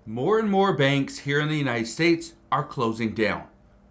More and more banks here in the United States are closing down.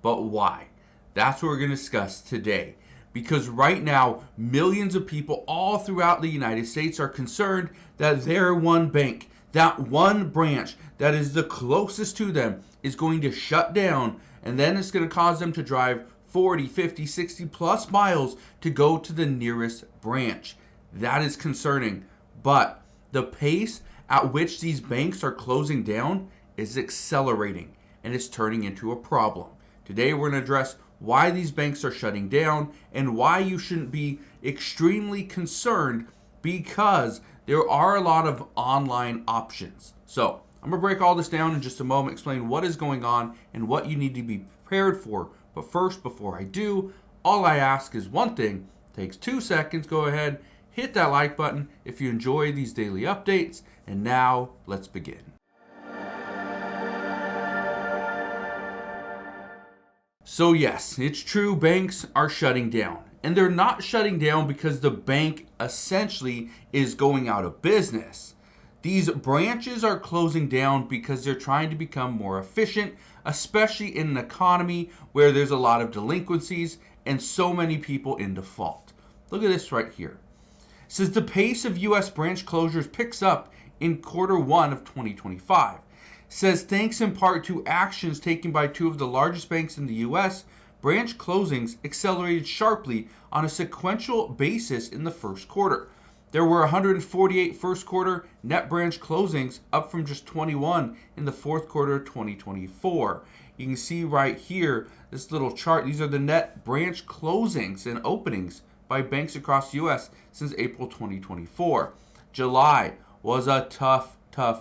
But why? That's what we're going to discuss today. Because right now, millions of people all throughout the United States are concerned that their one bank, that one branch that is the closest to them, is going to shut down. And then it's going to cause them to drive 40, 50, 60 plus miles to go to the nearest branch. That is concerning. But the pace at which these banks are closing down is accelerating and it's turning into a problem. Today we're going to address why these banks are shutting down and why you shouldn't be extremely concerned because there are a lot of online options. So I'm going to break all this down in just a moment, explain what is going on and what you need to be prepared for. But first, before I do, all I ask is one thing. It takes 2 seconds. Go ahead, hit that like button if you enjoy these daily updates. And now, let's begin. So yes, it's true, banks are shutting down. And they're not shutting down because the bank essentially is going out of business. These branches are closing down because they're trying to become more efficient, especially in an economy where there's a lot of delinquencies and so many people in default. Look at this right here. It says the pace of U.S. branch closures picks up in Q1 of 2025. It says thanks in part to actions taken by two of the largest banks in the U.S., branch closings accelerated sharply on a sequential basis in the first quarter. There were 148 first quarter net branch closings, up from just 21 in the fourth quarter of 2024. You can see right here, this little chart, these are the net branch closings and openings by banks across the U.S. since April 2024. July was a tough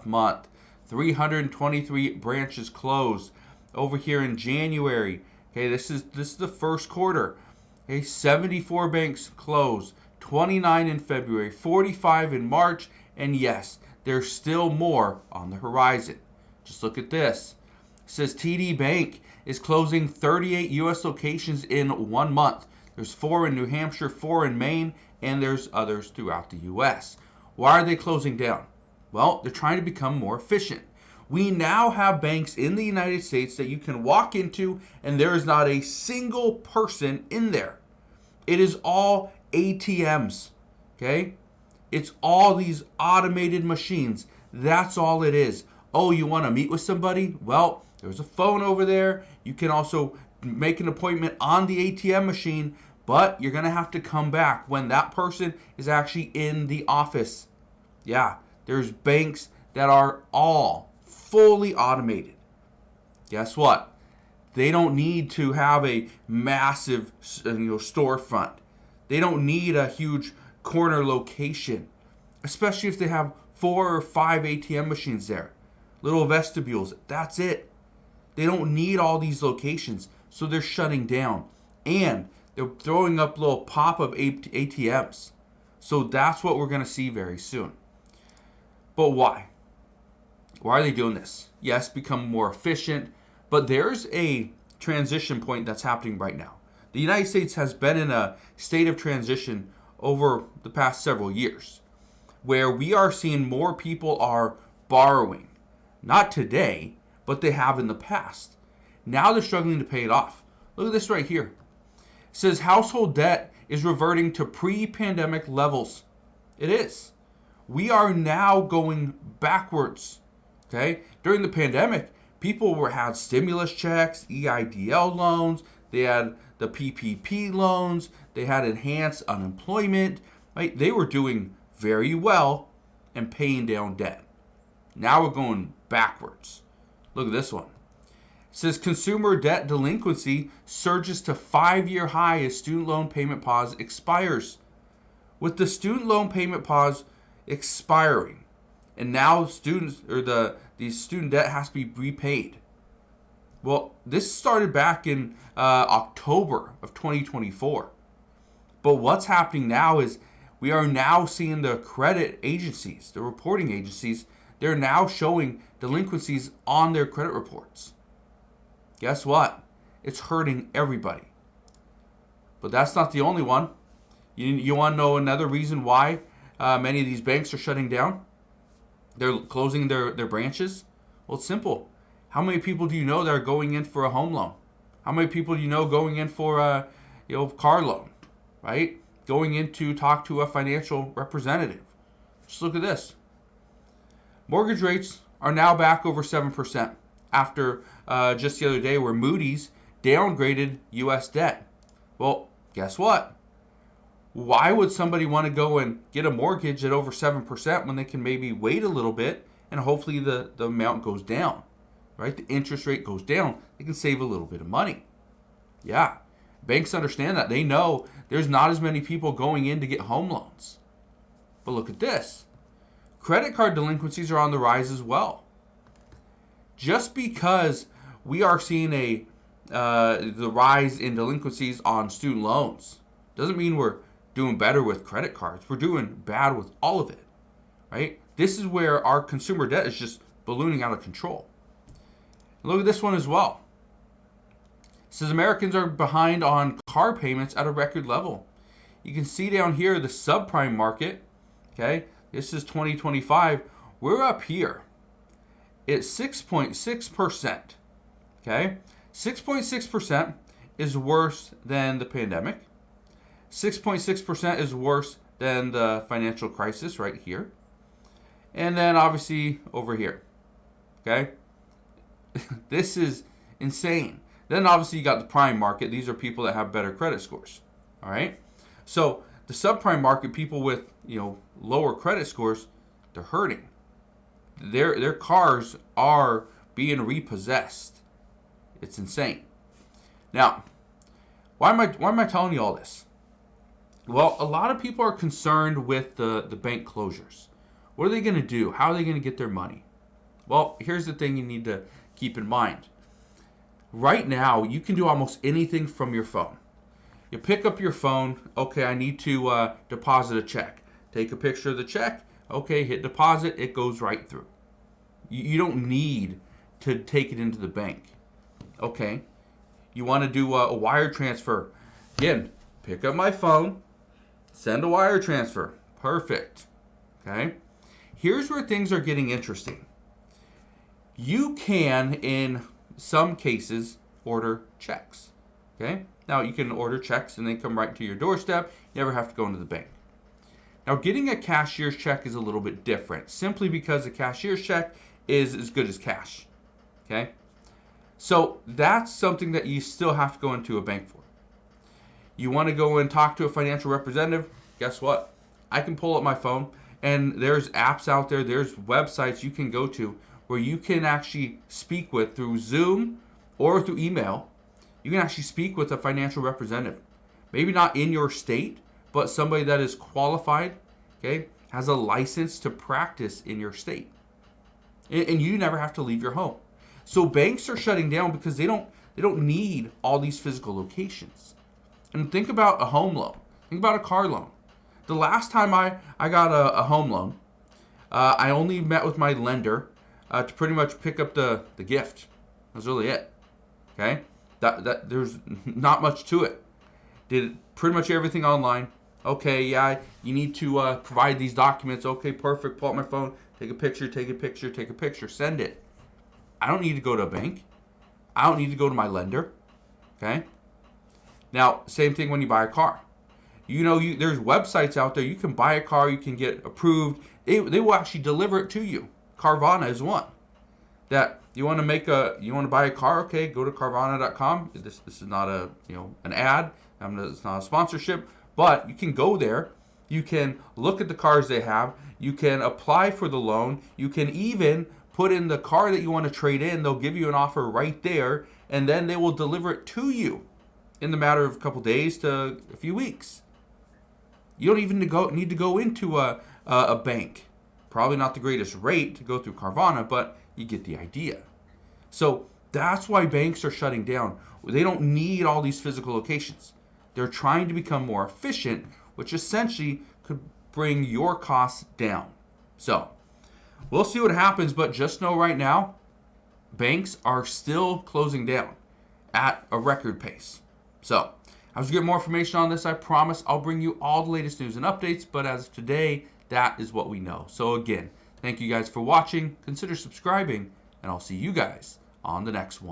month. 323 branches closed. Over here in January, okay, this is the first quarter. Okay, 74 banks closed. 29 in February, 45 in March, and yes, there's still more on the horizon. Just look at this. It says TD Bank is closing 38 U.S. locations in 1 month. There's 4 in New Hampshire, 4 in Maine, and there's others throughout the U.S. Why are they closing down? Well, they're trying to become more efficient. We now have banks in the United States that you can walk into and there is not a single person in there. It is all ATMs, okay? It's all these automated machines. That's all it is. Oh, you want to meet with somebody? Well, there's a phone over there. You can also make an appointment on the ATM machine, but you're going to have to come back when that person is actually in the office. Yeah, there's banks that are all fully automated. Guess what? They don't need to have a massive storefront. They don't need a huge corner location, especially if they have 4 or 5 ATM machines there. Little vestibules, that's it. They don't need all these locations, so they're shutting down. And they're throwing up little pop-up ATMs. So that's what we're going to see very soon. But why? Why are they doing this? Yes, become more efficient, but there's a transition point that's happening right now. The United States has been in a state of transition over the past several years, where we are seeing more people are borrowing. Not today, but they have in the past. Now they're struggling to pay it off. Look at this right here. It says household debt is reverting to pre-pandemic levels. It is. We are now going backwards. Okay? During the pandemic, people had stimulus checks, EIDL loans, they had the PPP loans, they had enhanced unemployment, right? They were doing very well and paying down debt. Now we're going backwards. Look at this one. It says consumer debt delinquency surges to 5-year high as student loan payment pause expires. With the student loan payment pause expiring, and now the student debt has to be repaid. Well, this started back in October of 2024. But what's happening now is we are now seeing the credit agencies, the reporting agencies, they're now showing delinquencies on their credit reports. Guess what? It's hurting everybody. But that's not the only one. You want to know another reason why many of these banks are shutting down? They're closing their branches. Well, it's simple. How many people do you know that are going in for a home loan? How many people do you know going in for a car loan, right? Going in to talk to a financial representative. Just look at this. Mortgage rates are now back over 7% after just the other day where Moody's downgraded U.S. debt. Well, guess what? Why would somebody want to go and get a mortgage at over 7% when they can maybe wait a little bit and hopefully the amount goes down, right? The interest rate goes down. They can save a little bit of money. Yeah, banks understand that. They know there's not as many people going in to get home loans. But look at this. Credit card delinquencies are on the rise as well. Just because we are seeing the rise in delinquencies on student loans doesn't mean we're doing better with credit cards. We're doing bad with all of it, right? This is where our consumer debt is just ballooning out of control. Look at this one as well. It says Americans are behind on car payments at a record level. You can see down here the subprime market, okay? This is 2025. We're up here. It's 6.6%, okay? 6.6% is worse than the pandemic. 6.6% is worse than the financial crisis right here. And then obviously over here, okay? This is insane. Then obviously you got the prime market. These are people that have better credit scores, all right? So the subprime market, people with, lower credit scores, they're hurting. Their cars are being repossessed. It's insane. Now, why am I telling you all this? Well, a lot of people are concerned with the bank closures. What are they going to do? How are they going to get their money? Well, here's the thing you need to keep in mind. Right now, you can do almost anything from your phone. You pick up your phone. Okay, I need to deposit a check. Take a picture of the check. Okay, hit deposit. It goes right through. You don't need to take it into the bank. Okay, you want to do a wire transfer. Again, pick up my phone. Send a wire transfer. Perfect. Okay, here's where things are getting interesting. You can, in some cases, order checks. Okay, now you can order checks and they come right to your doorstep. You never have to go into the bank. Now, getting a cashier's check is a little bit different, simply because a cashier's check is as good as cash. Okay, so that's something that you still have to go into a bank for. You want to go and talk to a financial representative? Guess what? I can pull up my phone, and there's apps out there, there's websites you can go to where you can actually speak with through Zoom or through email. You can actually speak with a financial representative. Maybe not in your state, but somebody that is qualified, okay, has a license to practice in your state. And you never have to leave your home. So banks are shutting down because they don't need all these physical locations. And think about a home loan. Think about a car loan. The last time I got a home loan, I only met with my lender to pretty much pick up the gift. That's really it. Okay? That there's not much to it. Did pretty much everything online. Okay, yeah, you need to provide these documents. Okay, perfect. Pull out my phone, take a picture, send it. I don't need to go to a bank. I don't need to go to my lender. Okay? Now, same thing when you buy a car. There's websites out there. You can buy a car. You can get approved. They will actually deliver it to you. Carvana is one. That you want to buy a car. Okay, go to Carvana.com. This is not an ad. It's not a sponsorship. But you can go there. You can look at the cars they have. You can apply for the loan. You can even put in the car that you want to trade in. They'll give you an offer right there, and then they will deliver it to you in the matter of a couple days to a few weeks. You don't even need to go into a bank. Probably not the greatest rate to go through Carvana, but you get the idea. So that's why banks are shutting down. They don't need all these physical locations. They're trying to become more efficient, which essentially could bring your costs down. So we'll see what happens, but just know right now, banks are still closing down at a record pace. So as we get more information on this, I promise I'll bring you all the latest news and updates, but as of today, that is what we know. So again, thank you guys for watching. Consider subscribing, and I'll see you guys on the next one.